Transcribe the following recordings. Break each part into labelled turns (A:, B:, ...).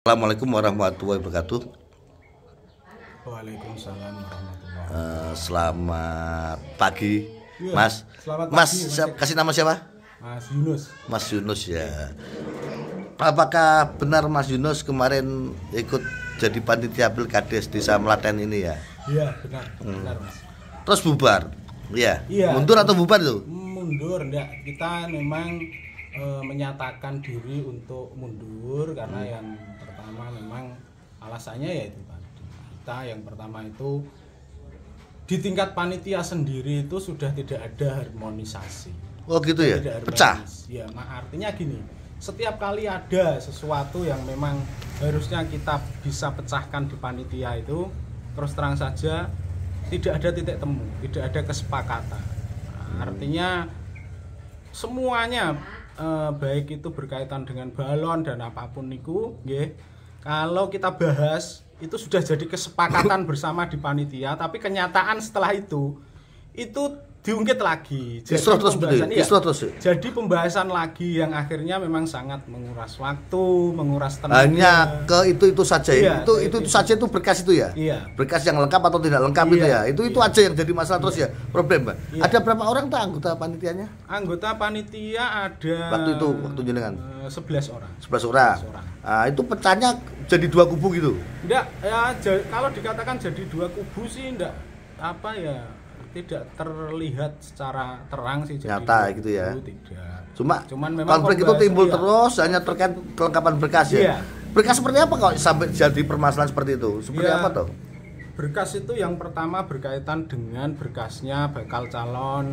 A: Assalamualaikum warahmatullahi wabarakatuh.
B: Waalaikumsalam warahmatullahi wabarakatuh.
A: Selamat pagi,
B: Iya,
A: Mas.
B: selamat
A: Mas,
B: pagi,
A: kasih nama siapa?
B: Mas Yunus.
A: Mas Yunus ya. Apakah benar Mas Yunus kemarin ikut jadi panitia Pilkades Desa Melaten ini ya?
B: Iya, benar Mas.
A: Terus bubar? Ya.
B: Iya.
A: Mundur atau bubar itu?
B: Mundur, enggak. Kita memang menyatakan diri untuk mundur karena yang pertama memang alasannya yaitu tadi. Kita yang pertama itu di tingkat panitia sendiri itu sudah tidak ada harmonisasi.
A: Oh gitu ya? Pecah?
B: Ya, artinya gini, setiap kali ada sesuatu yang memang harusnya kita bisa pecahkan di panitia itu, terus terang saja tidak ada titik temu, tidak ada kesepakatan. Artinya semuanya baik itu berkaitan dengan balon dan apapun itu, nggih. Kalau kita bahas itu sudah jadi kesepakatan bersama di panitia, tapi kenyataan setelah itu diungkit lagi. Jadi pembahasan lagi yang akhirnya memang sangat menguras waktu, menguras tenaga.
A: Hanya ke itu saja.
B: Iya,
A: itu saja itu berkas itu ya?
B: Iya.
A: Berkas yang lengkap atau tidak lengkap itu ya? Itu aja yang jadi masalah terus ya, problem, Mbak.
B: Iya.
A: Ada berapa orang tuh anggota panitianya?
B: Anggota panitia ada
A: waktu jenengan
B: 11 orang.
A: 11 orang. Nah, itu pecahnya jadi dua kubu gitu.
B: Enggak, ya kalau dikatakan jadi dua kubu sih enggak apa ya, tidak terlihat secara terang sih jadi
A: nyata gitu ya.
B: Tidak.
A: Cuman memang konflik
B: konflik
A: itu timbul terus hanya terkait kelengkapan berkas ya.
B: Iya.
A: Berkas seperti apa kok sampai jadi permasalahan seperti itu? Seperti apa tuh?
B: Berkas itu yang pertama berkaitan dengan berkasnya bakal calon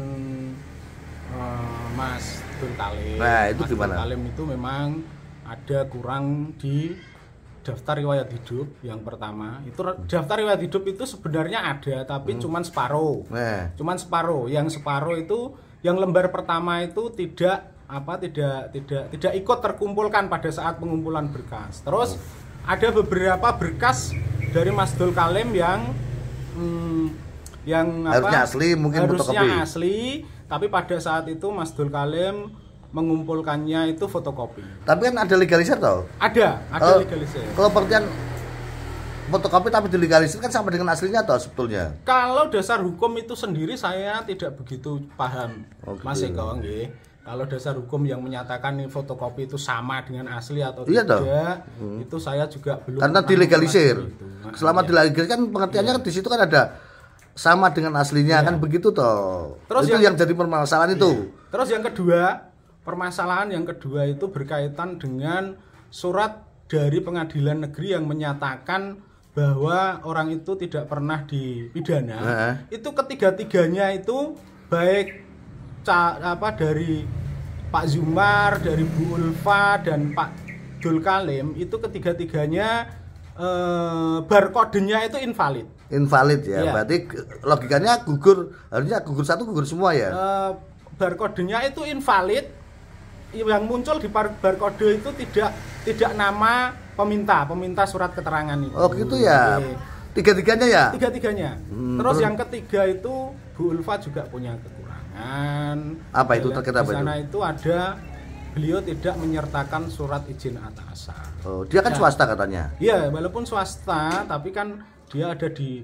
B: Mas Dul Kalim.
A: Nah, itu
B: Mas
A: gimana?
B: Dul Kalim itu memang ada kurang di daftar riwayat hidup yang pertama. Itu daftar riwayat hidup itu sebenarnya ada tapi cuman separuh. Cuman separuh. Yang separuh itu yang lembar pertama itu tidak ikut terkumpulkan pada saat pengumpulan berkas. Terus ada beberapa berkas dari Mas Dul Kalim yang
A: harusnya asli, mungkin
B: harusnya
A: fotokopi.
B: asli, tapi pada saat itu Mas Dul Kalim mengumpulkannya itu fotokopi.
A: Tapi kan ada legalisir toh?
B: Ada legalisir.
A: Kalau pengertian fotokopi tapi dilegalisir kan sama dengan aslinya toh sebetulnya.
B: Kalau dasar hukum itu sendiri saya tidak begitu paham. Mas
A: gitu.
B: Eko nggih. Kalau dasar hukum yang menyatakan fotokopi itu sama dengan asli atau
A: iya
B: tidak, itu saya juga belum.
A: Karena dilegalisir. Selama
B: iya.
A: dilegalisir kan pengertiannya kan di situ kan ada sama dengan aslinya kan begitu toh.
B: Terus
A: itu yang jadi permasalahan itu.
B: Terus yang kedua, permasalahan yang kedua itu berkaitan dengan surat dari pengadilan negeri yang menyatakan bahwa orang itu tidak pernah dipidana. Itu ketiga-tiganya itu baik dari Pak Zumar, dari Bu Ulfa dan Pak Dul Kalim itu ketiga-tiganya barcode-nya itu invalid.
A: Invalid ya.
B: Iya.
A: Berarti logikanya gugur, harusnya gugur satu gugur semua ya.
B: Barcode-nya itu invalid. Yang muncul di barcode itu tidak nama peminta surat keterangan itu.
A: Oh gitu ya. Tiga-tiganya ya?
B: Tiga-tiganya. Terus yang ketiga itu Bu Ulfa juga punya kekurangan.
A: Apa itu terkait apa itu?
B: Di sana itu ada beliau tidak menyertakan surat izin atasan.
A: Oh, dia kan swasta katanya.
B: Iya, walaupun swasta tapi kan dia ada di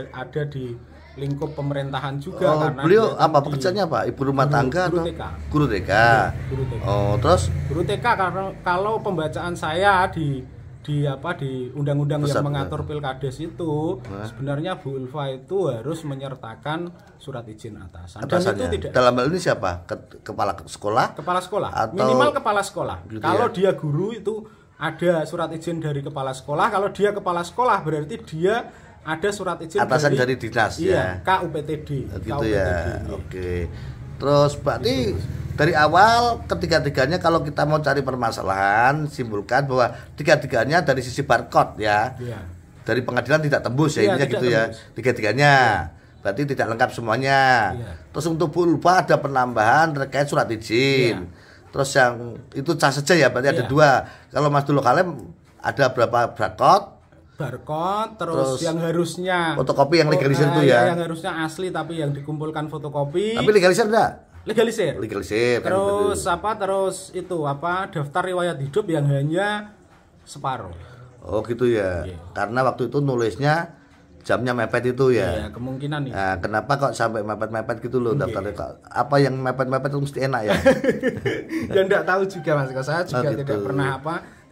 B: ada di lingkup pemerintahan juga. Karena
A: beliau apa pekerjaannya apa? Ibu rumah tangga
B: guru
A: atau
B: TK.
A: Guru TK.
B: Ya, guru TK.
A: Oh, terus
B: guru TK karena kalau pembacaan saya di undang-undang yang mengatur Pilkades itu sebenarnya Bu Ulfa itu harus menyertakan surat izin atasan. Dan itu tidak.
A: Dalam hal ini siapa? Kepala sekolah?
B: Kepala sekolah.
A: Atau
B: minimal kepala sekolah.
A: Gitu
B: kalau
A: ya?
B: dia guru itu ada surat izin dari kepala sekolah. Kalau dia kepala sekolah berarti dia ada surat izin
A: atasan dari dinas ya.
B: KUPTD.
A: Gitu ya. Oke. Terus berarti dari awal ketiga-tiganya kalau kita mau cari permasalahan simpulkan bahwa tiga-tiganya dari sisi barcode ya.
B: Iya.
A: Dari pengadilan tidak tembus ya, intinya gitu
B: tembus.
A: Ya. Tiga-tiganya. Berarti tidak lengkap semuanya.
B: Iya.
A: Terus untuk Bu Ulfa ada penambahan terkait surat izin.
B: Iya.
A: Terus yang itu sah saja ya, berarti ada dua. Kalau Mas Dul Kalim ada berapa barcode,
B: terus yang harusnya
A: fotokopi yang legalisir itu ya.
B: Yang harusnya asli tapi yang dikumpulkan fotokopi.
A: Tapi legalisir enggak?
B: Legalisir.
A: Legalisir.
B: Terus kan terus itu daftar riwayat hidup yang hanya separuh.
A: Oh gitu ya.
B: Iya.
A: Karena waktu itu nulisnya jamnya mepet itu ya.
B: Iya, kemungkinan itu.
A: Nah, kenapa kok sampai mepet-mepet gitu loh daftarnya kok? Apa yang mepet-mepet itu mesti enak ya?
B: Ya enggak tahu juga Mas. Saya juga
A: gitu.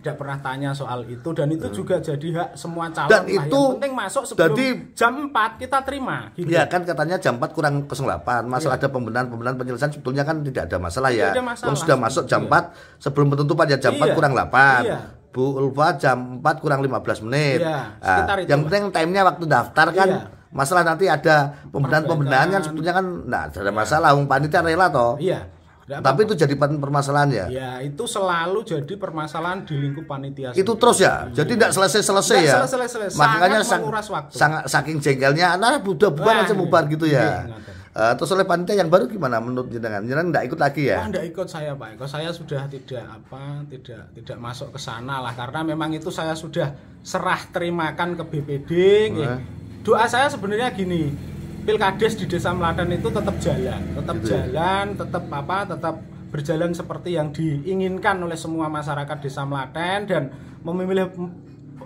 B: tidak pernah tanya soal itu, dan itu juga jadi hak semua calon
A: Dan
B: lah.
A: itu
B: Yang penting masuk sebelum
A: jadi,
B: jam 4 kita terima gitu.
A: Ya kan katanya jam 4 kurang 08. Masalah ada pembenahan penyelesaian sebetulnya kan tidak ada masalah ya.
B: Tidak ada masalah.
A: Kalau sudah masuk jam 4 sebelum penutupan ya jam 4 kurang 8.
B: Iya.
A: Bu Ulfa jam 4 kurang 15 menit.
B: Iya, sekitar itu,
A: yang penting time-nya waktu daftar kan.
B: Iya.
A: Masalah nanti ada pembenahan kan sebetulnya kan enggak ada masalah. Wong panitia rela toh.
B: Iya.
A: Tapi itu jadi permasalahan ya.
B: Ya, itu selalu jadi permasalahan di lingkup panitia.
A: Itu terus ya. Jadi tidak selesai-selesai ya.
B: Selesai.
A: Makanya
B: menguras waktu.
A: saking jengkelnya, nah bubar langsung bubar gitu ya.
B: Iya,
A: Terus oleh panitia yang baru gimana menurut jenengan? Jenengan enggak ikut lagi ya?
B: Enggak ikut saya, Pak. Kalau saya sudah tidak masuk ke sana lah, karena memang itu saya sudah serah terimakan ke BPD. Doa saya sebenarnya gini. Pilkades di Desa Meladan itu tetap jalan, tetap berjalan seperti yang diinginkan oleh semua masyarakat Desa Meladan, dan memilih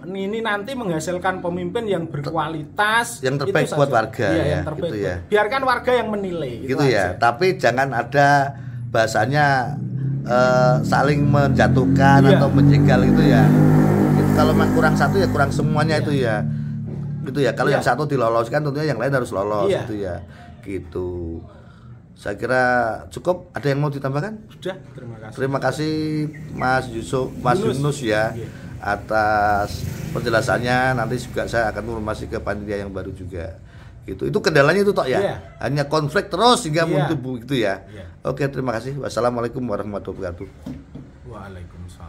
B: ini nanti menghasilkan pemimpin yang berkualitas,
A: yang terbaik buat warga
B: yang terbaik
A: gitu ya.
B: Biarkan warga yang menilai
A: gitu ya. Tapi jangan ada bahasanya saling menjatuhkan atau menjegal gitu ya. Kalau memang kurang satu ya kurang semuanya itu ya. Gitu ya. Kalau yang satu diloloskan tentunya yang lain harus lolos gitu ya. Gitu. Saya kira cukup. Ada yang mau ditambahkan?
B: Sudah, terima kasih.
A: Terima kasih Mas Yunus ya atas penjelasannya. Nanti juga saya akan konfirmasi ke panitia yang baru juga. Gitu. Itu kendalanya itu toh ya. Hanya konflik terus hingga muncul gitu ya. Oke, terima kasih. Wassalamualaikum warahmatullahi wabarakatuh.
B: Waalaikumsalam.